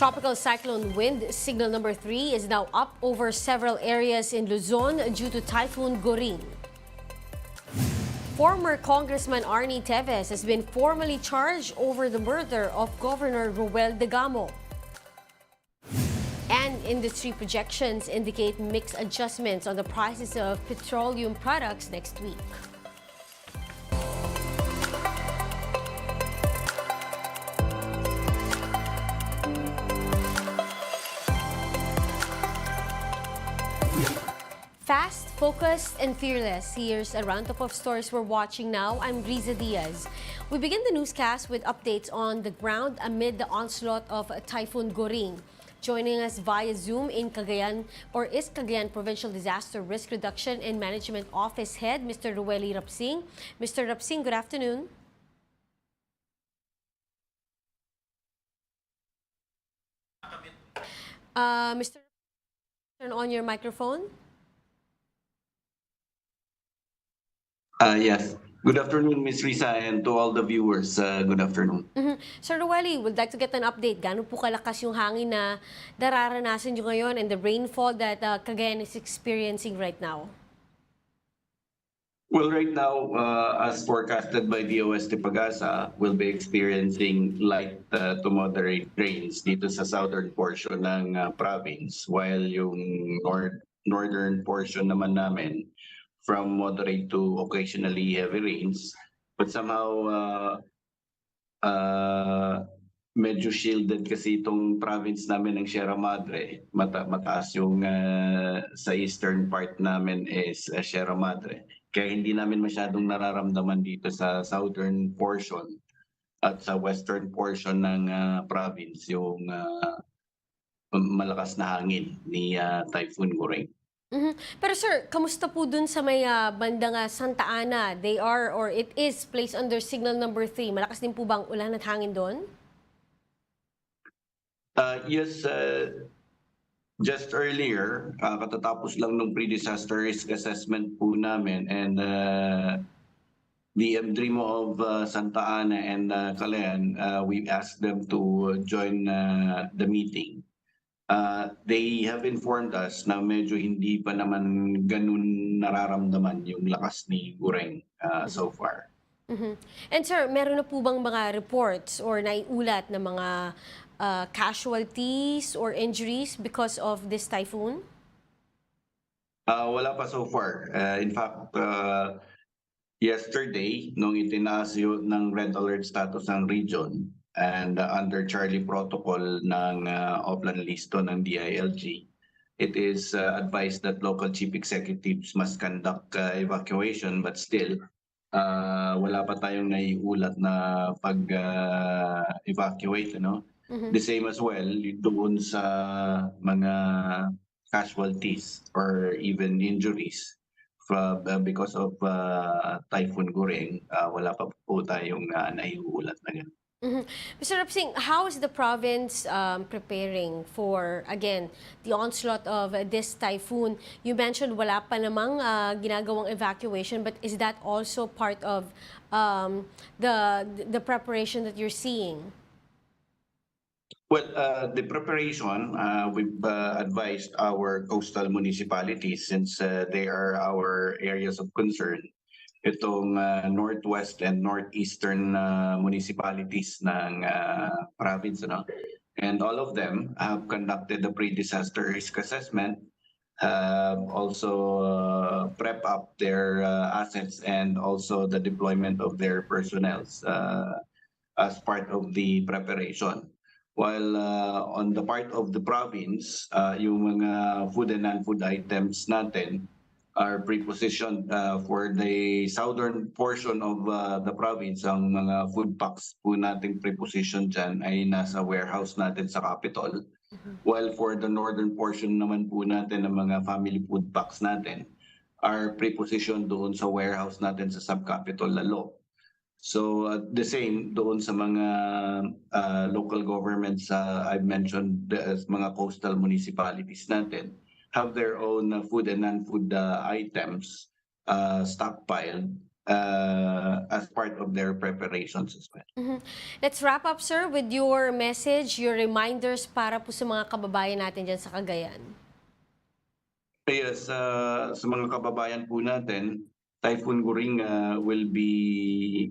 Tropical cyclone wind signal number 3 is now up over several areas in Luzon due to Typhoon Goring. Former Congressman Arnie Teves has been formally charged over the murder of Governor Ruel Degamo. And industry projections indicate mixed adjustments on the prices of petroleum products next week. Fast, focused, and fearless. Here's a roundup of stories we're watching now. I'm Riza Diaz. We begin the newscast with updates on the ground amid the onslaught of Typhoon Goring. Joining us via Zoom in Cagayan, or is Cagayan Provincial Disaster Risk Reduction and Management Office Head, Mr. Rueli Rapsing. Mr. Rapsing, good afternoon. Mr. Turn on your microphone. Yes. Good afternoon, Ms. Risa, and to all the viewers, good afternoon. Sir Rueli, would like to get an update. Gano'n po kalakas yung hangin na nararanasan nyo ngayon and the rainfall that Cagayan is experiencing right now? Well, right now, as forecasted by DOST Pagasa, we'll be experiencing light to moderate rains dito sa southern portion ng province, while yung northern portion naman namin from moderate to occasionally heavy rains, but somehow medyo shielded kasi itong province namin ng Sierra Madre. Mataas yung sa eastern part namin is Sierra Madre. Kaya hindi namin masyadong nararamdaman dito sa southern portion at sa western portion ng province yung malakas na hangin ni Typhoon Goring. Pero sir, kamusta po dun sa may bandang Santa Ana? They are or it is placed under signal number 3. Malakas din po bang ulan at hangin doon? Yes, just earlier, katatapos lang ng pre-disaster risk assessment po namin, and the MDRIMO of Santa Ana and Cagayan, we asked them to join the meeting. They have informed us na medyo hindi pa naman ganun nararamdaman yung lakas ni Goring so far. And sir, meron na po bang mga reports or naiulat na mga casualties or injuries because of this typhoon? Wala pa so far. In fact, yesterday, nung itinaas yun ng red alert status ng region, and under Charlie Protocol ng Oplan Listo ng DILG, it is advised that local chief executives must conduct evacuation, but still, wala pa tayong naiulat na pag-evacuate, no? The same as well, doon sa mga casualties or even injuries because of Typhoon Goring, wala pa po tayong naiulat na ganun. Mr. Rapsing, how is the province preparing for, again, the onslaught of this typhoon? You mentioned wala pa namang ginagawang evacuation, but is that also part of the preparation that you're seeing? Well, the preparation, we've advised our coastal municipalities, since they are our areas of concern, itong northwest and northeastern municipalities ng province, no? And all of them have conducted the pre-disaster risk assessment, also prep up their assets and also the deployment of their personnel as part of the preparation. While on the part of the province, yung mga food and non-food items natin are pre-positioned for the southern portion of the province. Ang mga food packs po natin pre-positioned dyan ay nasa warehouse natin sa capital. While for the northern portion naman po natin ng mga family food packs natin are pre-positioned doon sa warehouse natin sa sub-capital Lalo. So the same doon sa mga local governments I've mentioned, as mga coastal municipalities natin have their own food and non-food items stockpiled as part of their preparations as well. Let's wrap up, sir, with your message, your reminders para po sa mga kababayan natin dyan sa Cagayan. Yes, sa mga kababayan po natin, Typhoon Goring will be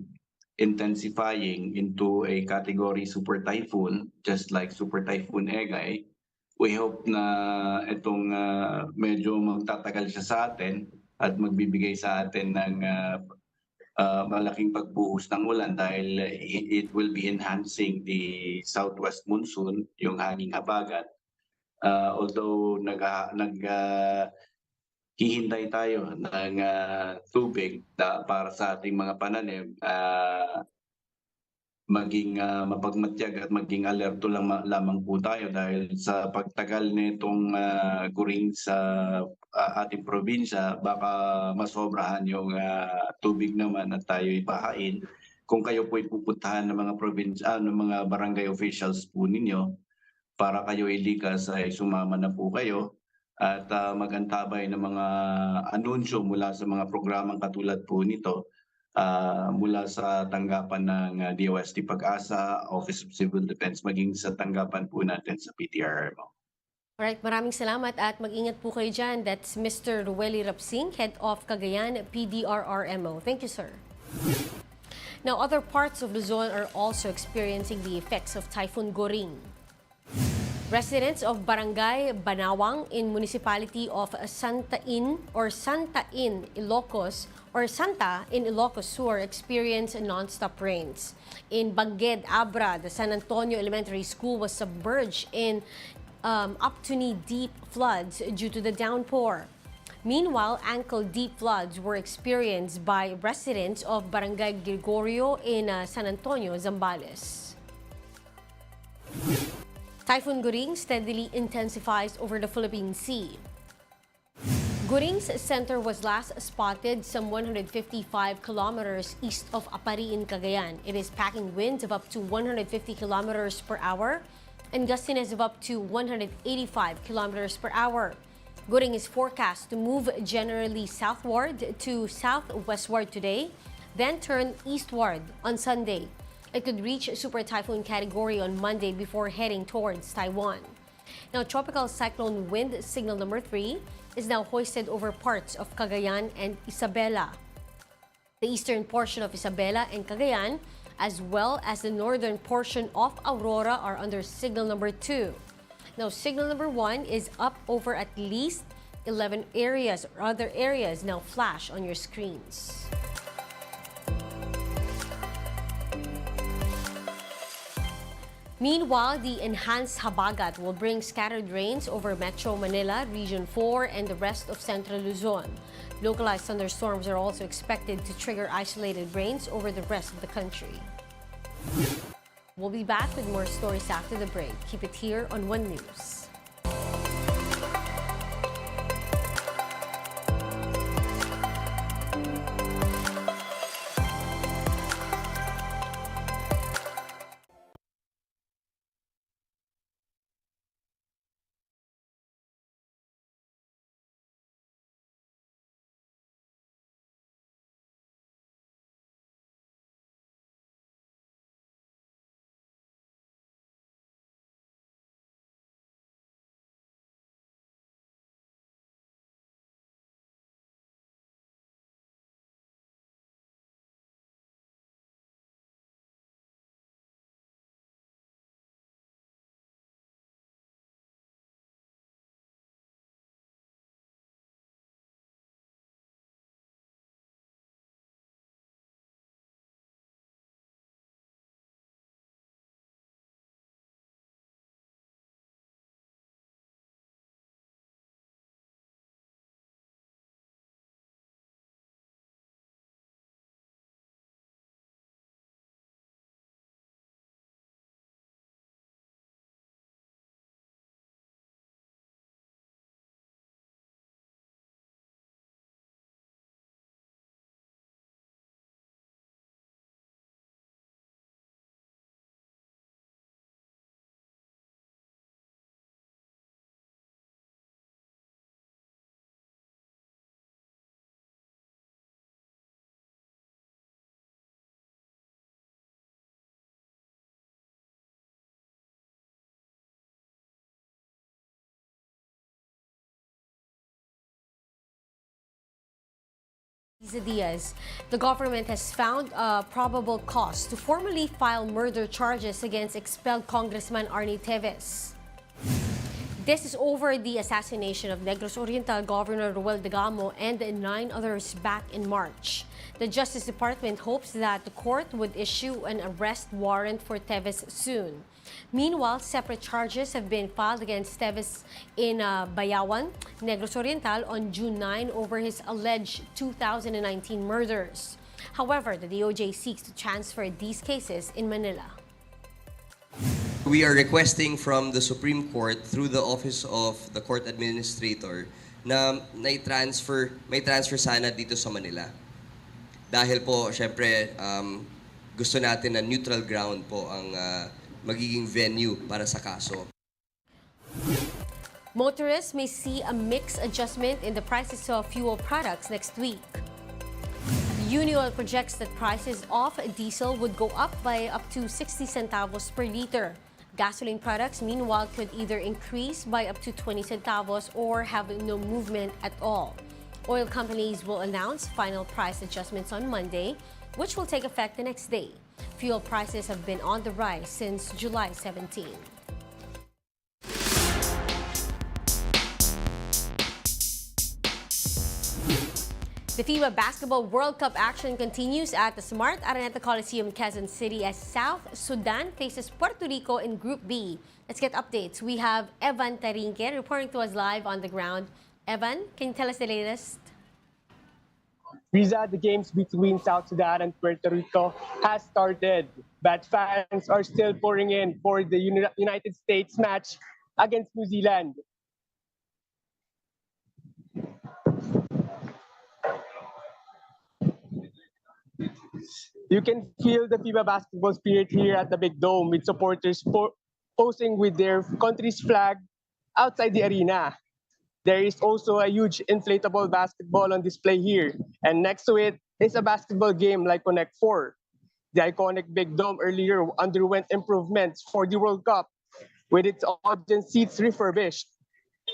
intensifying into a category super typhoon, just like Super Typhoon Egay. We hope na itong medyo magtatagal siya sa atin at magbibigay sa atin ng malaking pagbuhos ng ulan dahil it will be enhancing the southwest monsoon, yung hanging habagat. Although hihintay tayo ng tubig para sa ating mga pananim, maging mapagmatyag at maging alerto lamang po tayo dahil sa pagtagal nitong guring sa ating probinsya, baka masobrahan yung tubig naman at tayo ipahain. Kung kayo po'y pupuntahan ng mga probinsya, ng mga barangay officials po ninyo, para kayo ilikas ay sumama na po kayo at mag-antabay ng mga anunsyo mula sa mga programang katulad po nito, mula sa tanggapan ng DOST Pag-asa, Office of Civil Defense, maging sa tanggapan po natin sa PTRMO. Alright, maraming salamat at mag-ingat po kayo dyan. That's Mr. Rueli Rapsing, Head of Cagayan PDRRMO. Thank you, sir. Now, other parts of Luzon are also experiencing the effects of Typhoon Goring. Residents of Barangay Banawang in municipality of Santa in Ilocos Sur experience non-stop rains. In Bangged, Abra, the San Antonio Elementary School was submerged in up to knee-deep floods due to the downpour. Meanwhile, ankle-deep floods were experienced by residents of Barangay Gregorio in San Antonio, Zambales. Typhoon Goring steadily intensifies over the Philippine Sea. Goring's center was last spotted some 155 kilometers east of Apari in Cagayan. It is packing winds of up to 150 kilometers per hour and gustiness of up to 185 kilometers per hour. Goring is forecast to move generally southward to southwestward today, then turn eastward on Sunday. It could reach super typhoon category on Monday before heading towards Taiwan. Now, tropical cyclone wind signal number 3 is now hoisted over parts of Cagayan and Isabela. The eastern portion of Isabela and Cagayan, as well as the northern portion of Aurora, are under signal number 2. Now, signal number 1 is up over at least 11 areas or other areas now flash on your screens. Meanwhile, the enhanced habagat will bring scattered rains over Metro Manila, Region 4, and the rest of Central Luzon. Localized thunderstorms are also expected to trigger isolated rains over the rest of the country. We'll be back with more stories after the break. Keep it here on One News. Diaz, the government has found a probable cause to formally file murder charges against expelled Congressman Arnie Teves. This is over the assassination of Negros Oriental Governor Ruel Degamo and 9 others back in March. The Justice Department hopes that the court would issue an arrest warrant for Teves soon. Meanwhile, separate charges have been filed against Teves in Bayawan, Negros Oriental on June 9 over his alleged 2019 murders. However, the DOJ seeks to transfer these cases in Manila. We are requesting from the Supreme Court through the Office of the Court Administrator na may transfer sana dito sa Manila. Dahil po, syempre, gusto natin na neutral ground po ang magiging venue para sa kaso. Motorists may see a mixed adjustment in the prices of fuel products next week. Unioil projects that prices of diesel would go up by up to 60 centavos per liter. Gasoline products, meanwhile, could either increase by up to 20 centavos or have no movement at all. Oil companies will announce final price adjustments on Monday, which will take effect the next day. Fuel prices have been on the rise since July 17. The FIBA Basketball World Cup action continues at the Smart Araneta Coliseum, Quezon City, as South Sudan faces Puerto Rico in Group B. Let's get updates. We have Evan Tarinque reporting to us live on the ground. Evan, can you tell us the latest? Riza, the games between South Sudan and Puerto Rico has started, but fans are still pouring in for the United States match against New Zealand. You can feel the FIBA basketball spirit here at the Big Dome, with supporters posing with their country's flag outside the arena. There is also a huge inflatable basketball on display here, and next to it is a basketball game like Connect 4. The iconic Big Dome earlier underwent improvements for the World Cup, with its audience seats refurbished.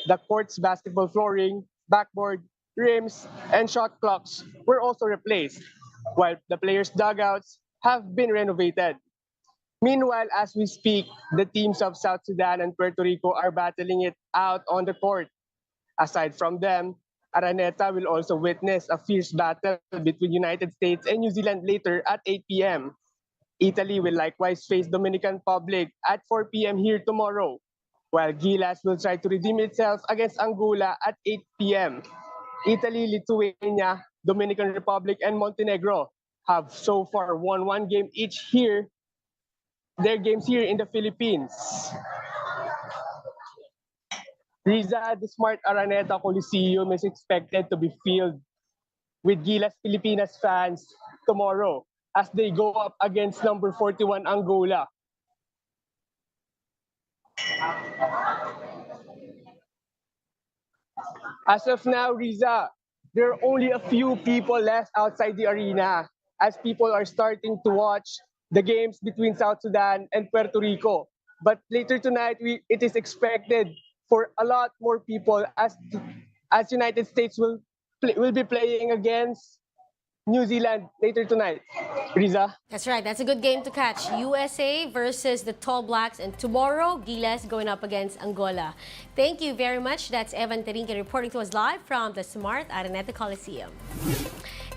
The court's basketball flooring, backboard, rims, and shot clocks were also replaced, while the players' dugouts have been renovated. Meanwhile, as we speak, the teams of South Sudan and Puerto Rico are battling it out on the court. Aside from them, Araneta will also witness a fierce battle between United States and New Zealand later at 8 p.m. Italy will likewise face Dominican Republic at 4 p.m. here tomorrow, while Gilas will try to redeem itself against Angola at 8 p.m. Italy, Lithuania, Dominican Republic, and Montenegro have so far won one game each here, their games here in the Philippines. Riza, the Smart Araneta Coliseum is expected to be filled with Gilas Pilipinas fans tomorrow as they go up against number 41 Angola. As of now, Riza, there are only a few people left outside the arena as people are starting to watch the games between South Sudan and Puerto Rico. But later tonight, it is expected for a lot more people as United States will be playing against New Zealand later tonight. Riza? That's right. That's a good game to catch. USA versus the Tall Blacks, and tomorrow, Gilas going up against Angola. Thank you very much. That's Evan Tarinque reporting to us live from the Smart Araneta Coliseum.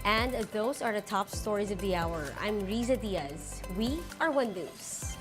And those are the top stories of the hour. I'm Riza Diaz. We are One News.